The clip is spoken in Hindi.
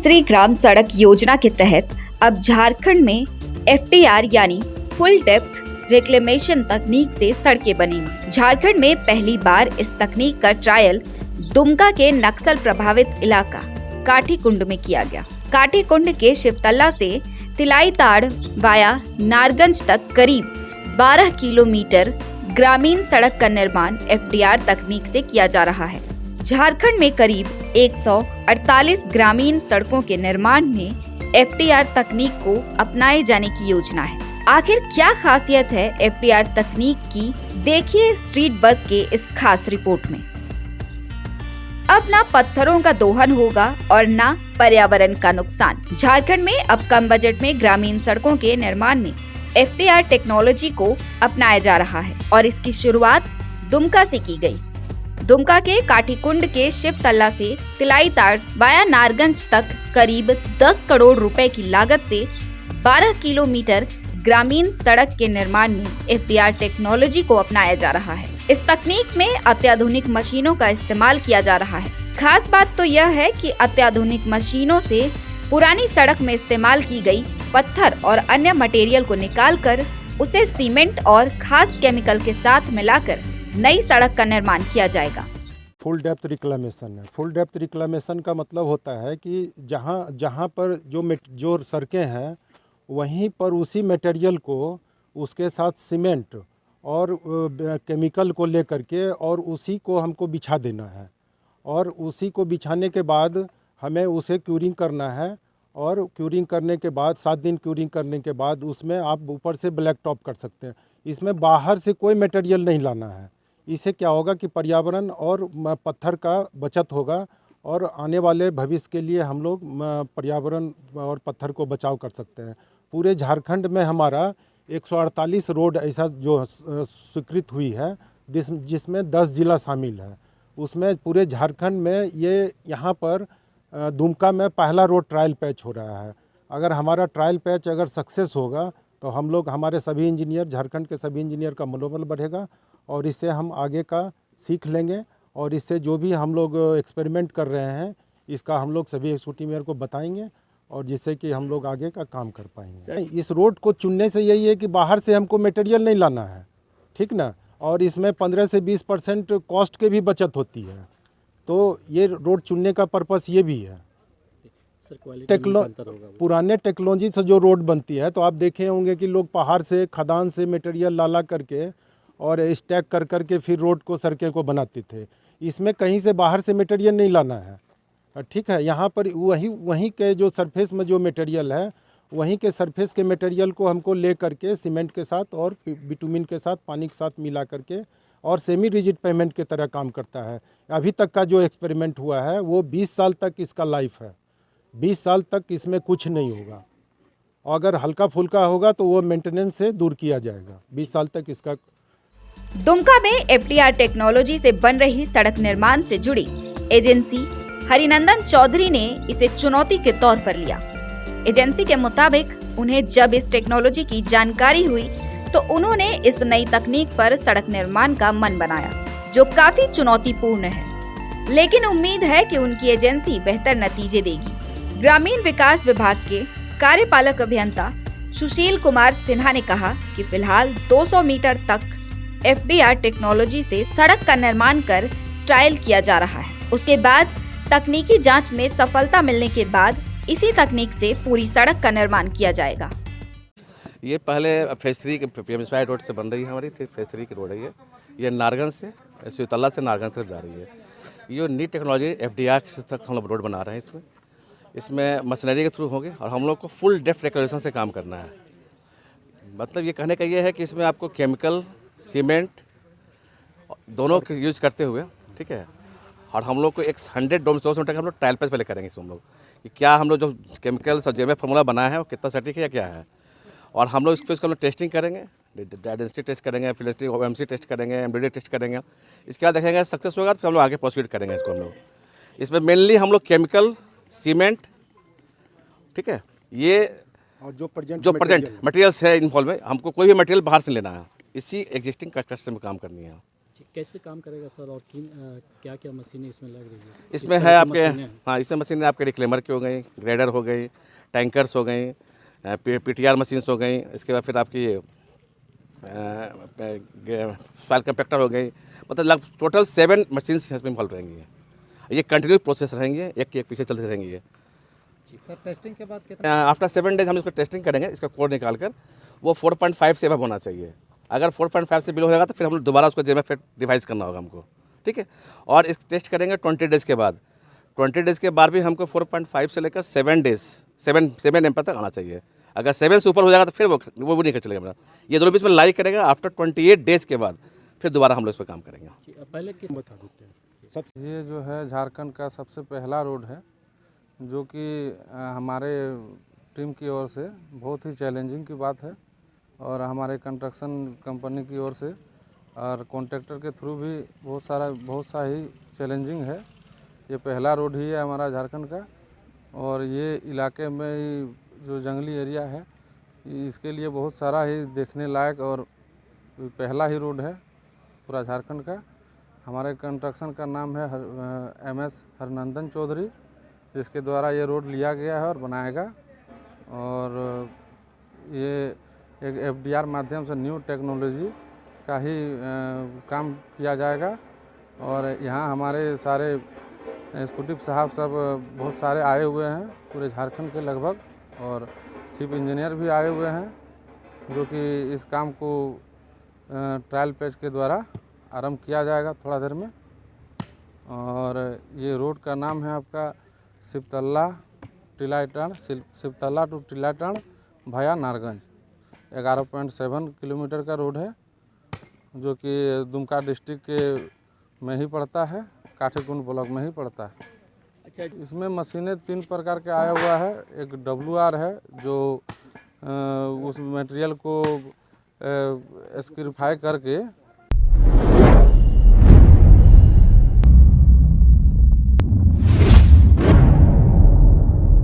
केसरी ग्राम सड़क योजना के तहत अब झारखंड में FTR यानी फुल डेप्थ रिक्लेमेशन तकनीक से सड़कें बनेंगी। झारखंड में पहली बार इस तकनीक का ट्रायल दुमका के नक्सल प्रभावित इलाका काठीकुंड में किया गया। काठीकुंड के शिवतला से तिलाईताड़ वाया नारगंज तक करीब 12 किलोमीटर ग्रामीण सड़क का निर्माण FTR तकनीक से किया जा रहा है। झारखंड में करीब 148 ग्रामीण सड़कों के निर्माण में FTR तकनीक को अपनाए जाने की योजना है। आखिर क्या खासियत है FTR तकनीक की, देखिए स्ट्रीट बस के इस खास रिपोर्ट में। अब ना पत्थरों का दोहन होगा और ना पर्यावरण का नुकसान। झारखंड में अब कम बजट में ग्रामीण सड़कों के निर्माण में FTR टेक्नोलॉजी को अपनाया जा रहा है और इसकी शुरुआत दुमका से की गई। दुमका के काठीकुंड के शिवतला से तिलाईताड़ वाया नारगंज तक करीब 10 करोड़ रुपए की लागत से 12 किलोमीटर ग्रामीण सड़क के निर्माण में FTR टेक्नोलॉजी को अपनाया जा रहा है। इस तकनीक में अत्याधुनिक मशीनों का इस्तेमाल किया जा रहा है। खास बात तो यह है कि अत्याधुनिक मशीनों से पुरानी सड़क में इस्तेमाल की गई पत्थर और अन्य मटेरियल को निकालकर उसे सीमेंट और खास केमिकल के साथ मिलाकर नई सड़क का निर्माण किया जाएगा। फुल डेप्थ रिक्लेमेशन है। फुल डेप्थ रिक्लेमेशन का मतलब होता है कि जहाँ पर जो सड़कें हैं वहीं पर उसी मटेरियल को उसके साथ सीमेंट और केमिकल को लेकर के और उसी को हमको बिछा देना है और उसी को बिछाने के बाद हमें उसे क्यूरिंग करना है और क्यूरिंग करने के बाद 7 दिन क्यूरिंग करने के बाद उसमें आप ऊपर से ब्लैक टॉप कर सकते हैं। इसमें बाहर से कोई मटेरियल नहीं लाना है। इससे क्या होगा कि पर्यावरण और पत्थर का बचत होगा और आने वाले भविष्य के लिए हम लोग पर्यावरण और पत्थर को बचाव कर सकते हैं। पूरे झारखंड में हमारा 148 रोड ऐसा जो स्वीकृत हुई है जिसमें 10 जिला शामिल है। उसमें पूरे झारखंड में यहाँ पर दुमका में पहला रोड ट्रायल पैच हो रहा है। अगर हमारा ट्रायल पैच अगर सक्सेस होगा तो हम लोग हमारे सभी इंजीनियर, झारखंड के सभी इंजीनियर का मनोबल बढ़ेगा और इससे हम आगे का सीख लेंगे और इससे जो भी हम लोग एक्सपेरिमेंट कर रहे हैं इसका हम लोग सभी एक्जीक्यूटिव को बताएंगे और जिससे कि हम लोग आगे का काम कर पाएंगे। इस रोड को चुनने से यही है कि बाहर से हमको मटेरियल नहीं लाना है, ठीक ना, और इसमें 15 से 20% कॉस्ट के भी बचत होती है। तो ये रोड चुनने का पर्पस ये भी है। पुराने टेक्नोलॉजी से जो रोड बनती है तो आप देखे होंगे कि लोग पहाड़ से खदान से मटेरियल ला करके और स्टैक कर करके फिर रोड को सड़कें को बनाते थे। इसमें कहीं से बाहर से मटेरियल नहीं लाना है, ठीक है। यहाँ पर वहीं के जो सरफेस में जो मटेरियल है वहीं के सरफेस के मटेरियल को हमको ले करके सीमेंट के साथ और बिटुमिन के साथ पानी के साथ मिला करके और सेमी रिजिड पेमेंट की तरह काम करता है। अभी तक का जो एक्सपेरिमेंट हुआ है वो 20 साल तक इसका लाइफ है। 20 साल तक इसमें कुछ नहीं होगा। अगर हल्का फुल्का होगा तो वो मेंटेनेंस से दूर किया जाएगा। 20 साल तक इसका। दुमका में FTR टेक्नोलॉजी से बन रही सड़क निर्माण से जुड़ी एजेंसी हरिनंदन चौधरी ने इसे चुनौती के तौर पर लिया। एजेंसी के मुताबिक उन्हें जब इस टेक्नोलॉजी की जानकारी हुई तो उन्होंने इस नई तकनीक पर सड़क निर्माण का मन बनाया, जो काफी चुनौतीपूर्ण है, लेकिन उम्मीद है कि उनकी एजेंसी बेहतर नतीजे देगी। ग्रामीण विकास विभाग के कार्यपालक अभियंता सुशील कुमार सिन्हा ने कहा कि फिलहाल 200 मीटर तक FTR टेक्नोलॉजी से सड़क का निर्माण कर ट्रायल किया जा रहा है। उसके बाद तकनीकी जांच में सफलता मिलने के बाद इसी तकनीक से पूरी सड़क का निर्माण किया जाएगा। ये पहले फेज 3 के PMSY रोड से बन रही है, हमारी फेज 3 की रोड है। ये नारगंज से शिवतला से नारगंज तक जा रही है। ये नई टेक्नोलॉजी FTR तक हम लोग रोड बना रहे हैं। इसमें मशीनरी के थ्रू होंगे और हम लोग को फुल डेप्थ रिक्लेमेशन से काम करना है। मतलब ये कहने का ये है कि इसमें आपको केमिकल, सीमेंट दोनों के यूज करते हुए, ठीक है, और हम लोग को 100 हम लोग ट्रायल पैच पहले करेंगे इसमें हम लोग कि क्या हम लोग जो केमिकल्स और जेएमएफ फार्मूला बनाया है वो कितना सटीक है या क्या है। और हम लोग इसको टेस्टिंग करेंगे, डेंसिटी टेस्ट करेंगे, फिलिस्टिक OMC टेस्ट करेंगे, MDD टेस्ट करेंगे। इसके बाद देखेंगे सक्सेस होगा तो हम लोग आगे प्रोसीड करेंगे इसको। हम लोग इसमें मेनली हम लोग केमिकल, सीमेंट, ठीक है, ये और जो प्रेजेंट मटेरियल्स है इन्वॉल्व में, हमको कोई भी मटेरियल बाहर से लेना है, इसी एग्जिस्टिंग स्ट्रक्चर में काम करनी है। कैसे काम करेगा सर और क्या क्या मशीनें इसमें लग रही है? इसमें इस है तरह की आपके, मशीनें हैं। हाँ इसमें मशीनें आपके रिक्लेमर की हो गई, ग्रेडर हो गई, टैंकर्स हो गई, पीटीआर मशीन्स हो गई, इसके बाद फिर आपकी फाइल कंपैक्टर हो गई। मतलब टोटल 7 मशीन्स इसमें इन्वॉल्व रहेंगी। ये कंटिन्यू प्रोसेस रहेंगे, एक के एक पीछे चलते रहेंगी ये। सर टेस्टिंग के बाद कितना आफ्टर 7 डेज हम इसको टेस्टिंग करेंगे, इसका कोड निकाल कर। वो 4.5 से अब होना चाहिए। अगर 4.5 से बिलो हो जाएगा तो फिर हम लोग दोबारा उसको जेब में फिर रिवाइज करना होगा हमको, ठीक है। और इस टेस्ट करेंगे 20 डेज़ के बाद। 20 डेज़ के बाद भी हमको 4.5 से लेकर 7 डेज़ 7 एम्पर तक आना चाहिए। अगर 7 से ऊपर हो जाएगा तो फिर वो नहीं कर चलेगा मेरा। ये दोनों बीच में लाइक करेगा। आफ्टर 28 डेज़ के बाद फिर दोबारा हम लोग इस पर काम करेंगे। पहले किस बता देते हैं। ये जो है झारखंड का सबसे पहला रोड है जो कि हमारे टीम की ओर से बहुत ही चैलेंजिंग की बात है और हमारे कंस्ट्रक्शन कंपनी की ओर से और कॉन्ट्रैक्टर के थ्रू भी बहुत सा ही चैलेंजिंग है। ये पहला रोड ही है हमारा झारखंड का और ये इलाके में ही जो जंगली एरिया है इसके लिए बहुत सारा ही देखने लायक और पहला ही रोड है पूरा झारखंड का। हमारे कंस्ट्रक्शन का नाम है MS हरनंदन चौधरी, जिसके द्वारा ये रोड लिया गया है और बनाएगा। और ये एक FDR माध्यम से न्यू टेक्नोलॉजी का ही काम किया जाएगा। और यहाँ हमारे सारे एक्जीक्यूटिव साहब सब बहुत सारे आए हुए हैं पूरे झारखंड के लगभग, और चीफ इंजीनियर भी आए हुए हैं जो कि इस काम को ट्रायल पेज के द्वारा आरंभ किया जाएगा थोड़ा देर में। और ये रोड का नाम है आपका सिपतल्ला टू टिलाटन भाया नारगंज। 11.7 किलोमीटर का रोड है जो कि दुमका डिस्ट्रिक्ट के में ही पड़ता है, काठीकुंड ब्लॉक में ही पड़ता है। अच्छा, इसमें मशीनें 3 प्रकार के आया हुआ है। एक WR है जो उस मटेरियल को स्क्रीफाई करके